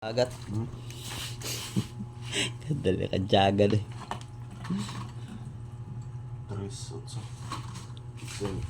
Agat. Dali ka jagan eh. 3, 8, 6.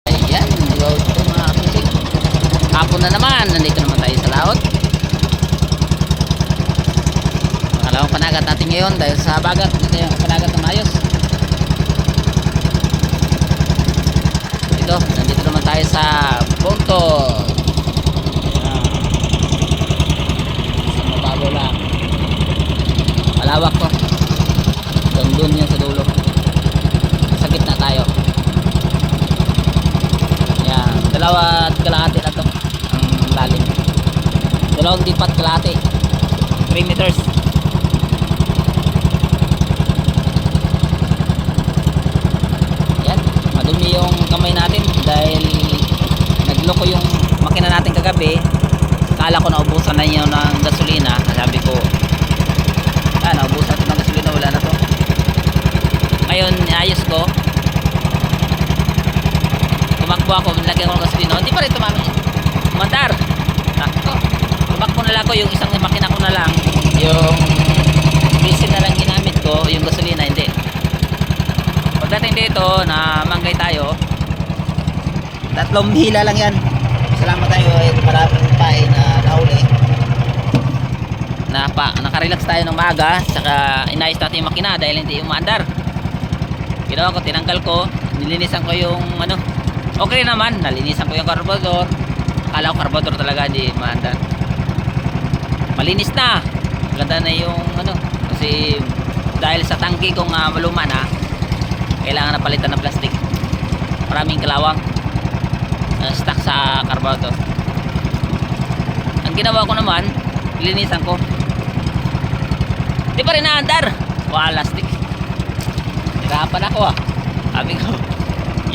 Ayan, road to mga kisig. Hapon na naman, nandito naman tayo sa laot. Pangalawang panagat natin ngayon dahil sa bagat. Ito yung panagat na maayos. Ito, nandito naman tayo sa Punto. Sa mababaw lang. Malawak to. Doon yan sa dulo. Sa gitna tayo. Yan, dalawa at kalahati na to ang lalim. Dalawang dipat kalahati, 3 meters. Yan, madumi yung kamay natin dahil nagloko yung makina natin kagabi. Kala ko naubusan na yun ng gasolina. Sabi ko naubusan ito ng gasolina, wala na to. Ngayon ayos ko, tumakbo ako, nilagyan ko ng gasolina, hindi pa rin tumandar. Tumakbo na lang ako, yung isang makina ko na lang, yung bisi na lang ginamit ko, yung gasolina hindi. Pagdating dito na manggay tayo, 3 hila lang yan. Salamat tayo, maraming pain na nahuli. Nakarelax tayo ng maaga, saka inayos natin yung makina dahil hindi umaandar. Ginawa ko, tinanggal ko, nilinisan ko yung okay naman, nalinisan ko yung carburetor. Akala ko carburetor talaga, hindi maandar. Malinis na, ganda na yung kasi dahil sa tangke kong maluma na, kailangan na palitan ng plastic. Maraming kalawang stuck sa carburetor. Ang ginawa ko naman, nilinisan ko, di pa rin naandar. Plastic, hirapan ako sabi ko.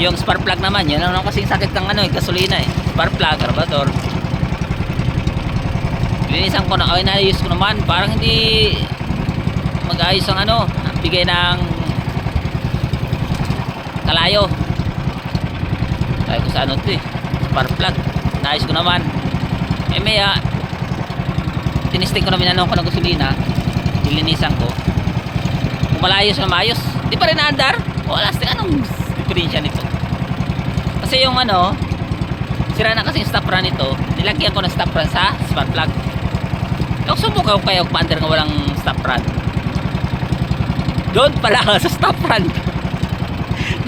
Yung spark plug naman, yun ang kasing sakit ng gasolina spark plug, carburetor. Linisan ko na, naayos ko naman. Parang hindi mag-ayos ang bigay ng kalayo. Sabi ko sa spark plug, naayos ko naman. Maya tinisting ko naman ko ng gasolina, nilinisan ko, malayos na maayos, di pa rin naandar. Wala, anong diferensya nito? Kasi yung sira na kasi yung stop run nito, nilagyan ko ng stop run sa spark plug. Kung subukaw kayo paandar nga walang stop run, doon pala sa stop run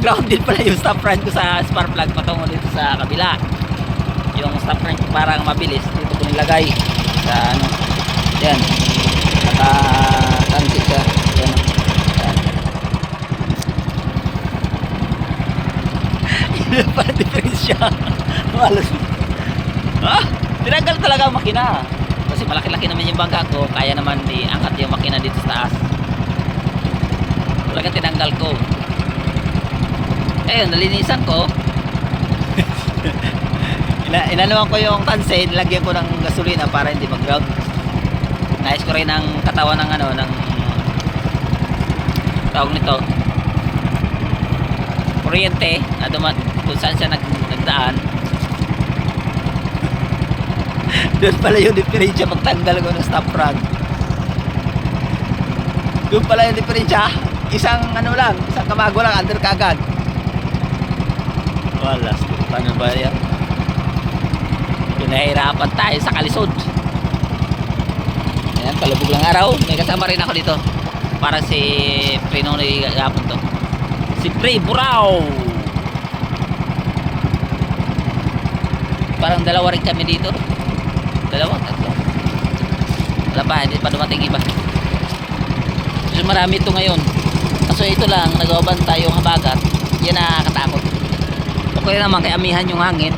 ground din pala yung stop run ko sa spark plug patungo dito sa kabila. Yung stop run ko parang mabilis, dito ko nilagay sa yan, naka-transit siya yan. Para diferensya. Malas. Tinanggal talaga ang makina. Kasi malaki-laki naman yung bangka ko, kaya naman diangkat yung makina dito sa taas. Talagang tinanggal ko. Ayun, nalinisan ko. Inanuan ko yung kanse, nilagyan ko ng gasolina para hindi mag-ground. Nais ko rin ang katawan ng ng tawag nito, kuryente na kung saan siya nagdaan. Doon pala yung diferensya pagtanggal ko ng stop run. Doon pala yung diferensya. Isang lang, isang kamago lang, under kagad. Wala, paano ba yan? Pinahirapan tayo sa kalisod. Ayan, palubog lang araw. May kasama rin ako dito, para si Prinoy gapon to, si Pre Burao. Parang dalawa rin kami dito. Dalawa, tatlo. Wala pa, hindi pa dumating iba. So marami ito ngayon. Kaso ito lang, nag-aabanta yung habagat. Yan nakakatakot. Okay naman kay amihan yung hangin.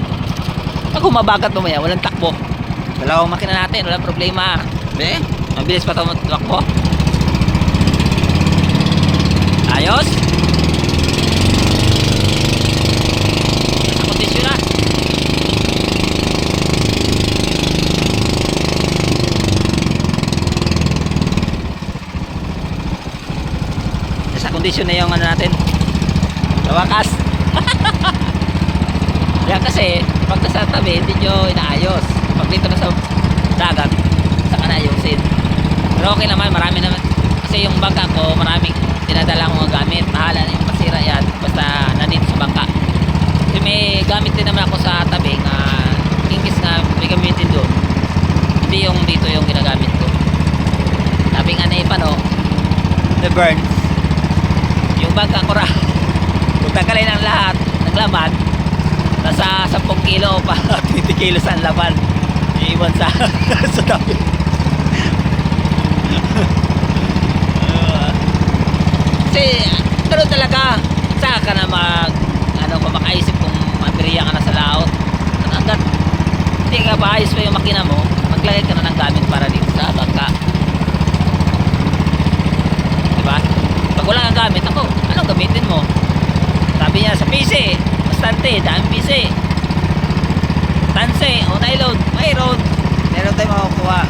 Pag humabagat mamaya, walang takbo. Dalawang makina natin, walang problema. Be, mabilis pa ito takbo. Ayos. Nasa kondisyon na. Nasa kondisyon na yung ano natin. Sa wakas. Yan kasi, pag nasa tabi, hindi nyo inaayos. Pag dito na sa dagat, saka na ayusin. Pero okay naman, marami naman. Kasi yung bangka ko, maraming dinadala ko mga gamit. Bahala na yung masira yan. Basta nandito sa bangka. Kasi may gamit din naman ako sa tabi na kinkis na may gamitin doon. Hindi yung dito yung ginagamit ko. Sabi nga na ipano, the burns. Yung bangka ko ra. Kung tagalin ang lahat ng laman, nasa 10 kilo pa 20 kilos ang laman. Iiwan sa sa tabi. Kasi gano'n talaga, saka ka na makaisip kung materiya ka na sa laot. Hanggat hindi ka maayos pa yung makina mo, maglagay ka na ng gamit para dito sa bangka. Diba? Pag wala kang gamit, ako, anong gamitin mo? Sabi niya sa PC, bastante, daming PC. Tanse, o nylon, mayroon. Meron tayong makukuha.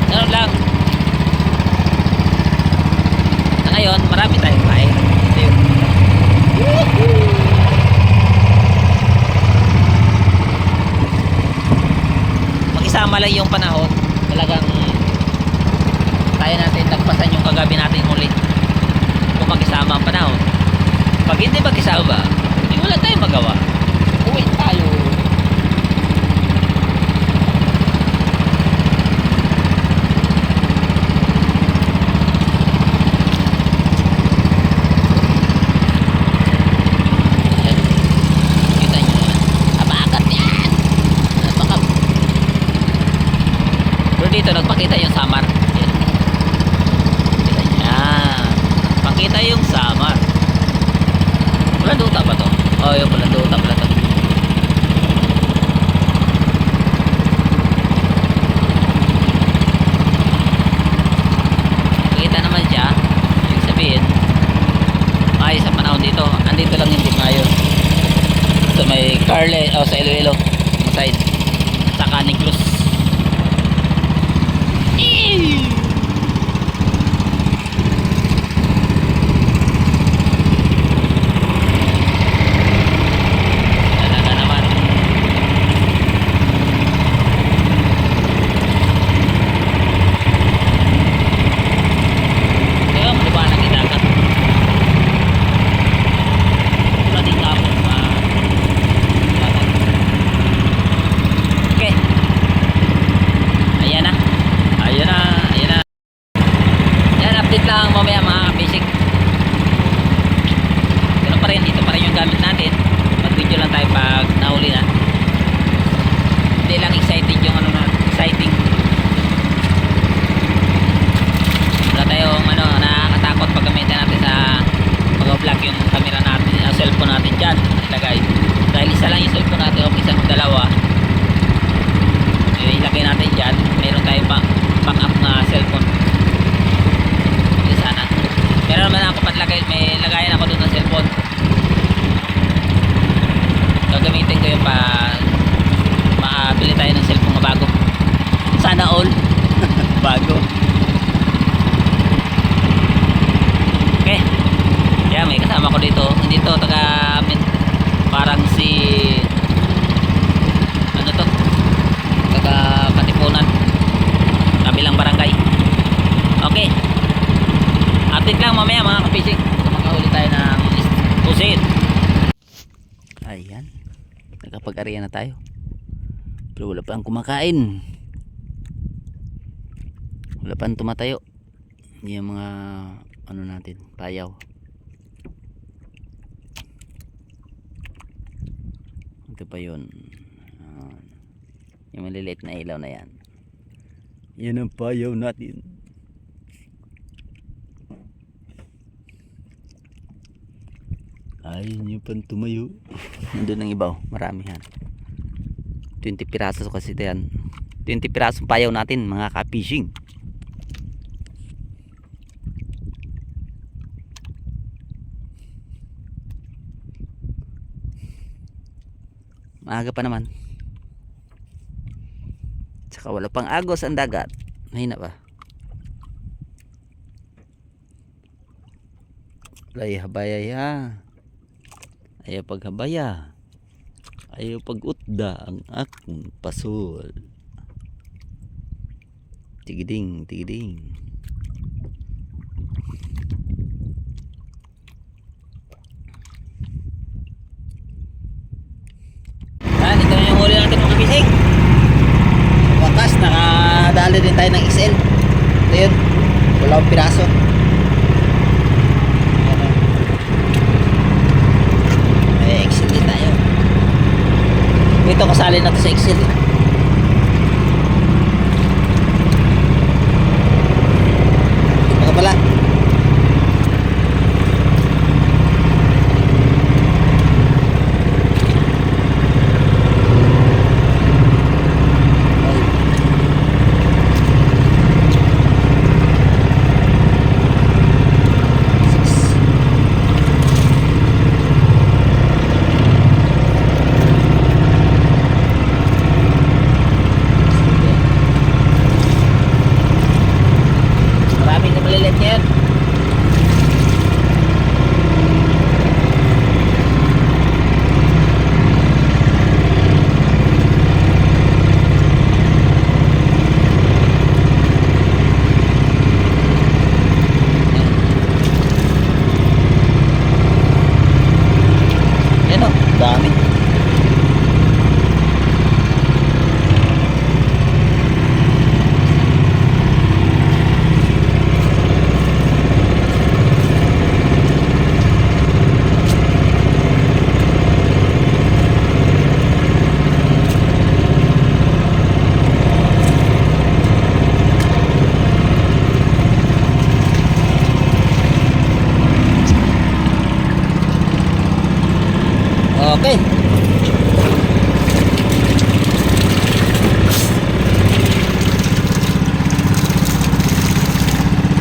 Ganun lang. Na ngayon, marami tayong kain. Ito yun. Mag-isama lang yung panahon. Talagang kaya natin nagpasan yung kagabi natin muli. Kung mag-isama ang panahon. Pag hindi mag-isama, hindi wala tayong magawa. Uwi tayo. Kita nyo naman. Abagat yan. Pero dito nagpakita yung samar. Yan. Kita nyo yan. Pakita yung samar. Pulanduta ba to? Oh, yung pulanduta pala to. Kita naman siya. Ibig sabihin, ayos ang panahon dito. Andito lang hindi maayos. So may Carle, sa Iloilo. Yung side. Saka Negros. Talaga naman. Kaya maliwanag yung dagat. Wala din kapon. Okay. Ayan na. Ayan na. Ayan na. Yan, update lang mamaya mga kabasic. Ganun pa rin. Dito pa rin yung gamit natin. Mag-video lang tayo pag nahuli na. Hindi lang excited yung ano na. Exciting. Wala tayong nakakatakot pag gamitin natin sa mag-vlog yung camera natin, cellphone natin dyan ilagay. Dahil isa lang yung cellphone natin o isang dalawa, ilagay natin dyan. Meron tayong back-up na cellphone. Hindi sana. Meron naman ako may lagayan ako doon ng cellphone. Gagamitin ko yung makabili tayo ng cellphone na bago. Sana all. Bago. Okay. Yeah, may kasama ko dito. Hindi to taga parang si ano to? Taga Katipunan. Kabilang barangay. Okay. Update lang mamaya mga kapisik. Makahuli tayo ng pusit. Ayan. Nakapag-ariya na tayo. Pero wala pa ang kumakain. Wala pa ang tumatayo. Yung mga ano natin, payaw. Ito pa yun. Yung maliliit na ilaw na yan. Yan ang payaw natin. Ay, nyo pang tumayo. Nandun ang iba, oh. Marami yan. 20 piraso kasi ito yan. 20 pirasong payaw natin, mga ka-fishing. Maaga pa naman. Tsaka wala pang agos ang dagat. Mahina pa. Ay, habaya ya. Ayaw paghabaya. Ayaw pag-utda ang akong pasol. Tigiding, tigiding. Yan, ito na yung huli natin mga kabising. Wakas, nakadali din tayo ng XL. Ito yun. Wala akong piraso. XL din tayo. Ito kasali na to sa XL. Ito pala. Maraming na malilit yan. Yan o, dami. Okay.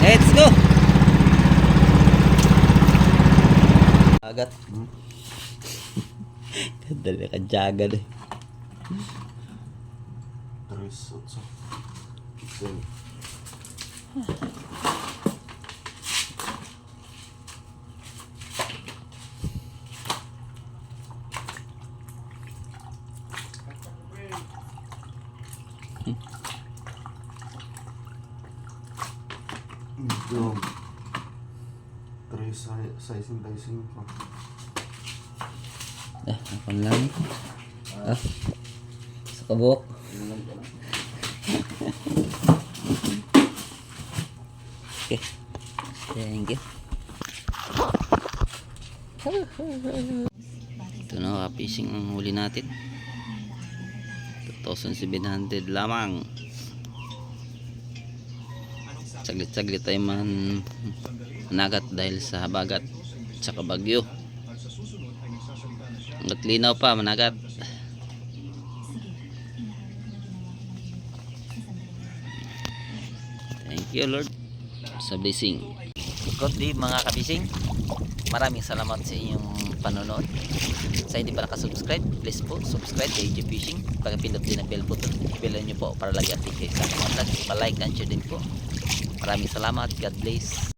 Let's go. Agat. Dali ka jagan eh. 3, 8, 7. Ito. 3 size ng dicing ko. Ako lang. Sa kabuk. Okay. Thank you. Ito na, fishing ang huli natin. 2,700 lamang. Saglit-saglit tayo managat dahil sa habagat tsaka bagyo. Hanggat linaw pa managat. Thank you Lord sa blessing. Good day mga kabising. Maraming salamat sa inyong panonood. Sa hindi pa nakasubscribe, please po subscribe kay AJ Fishing. Pagpindot din ang bell button, i-bell nyo po para lagi update kayo sa aking vlog. Pa-like and share din po. Maraming salamat. God bless.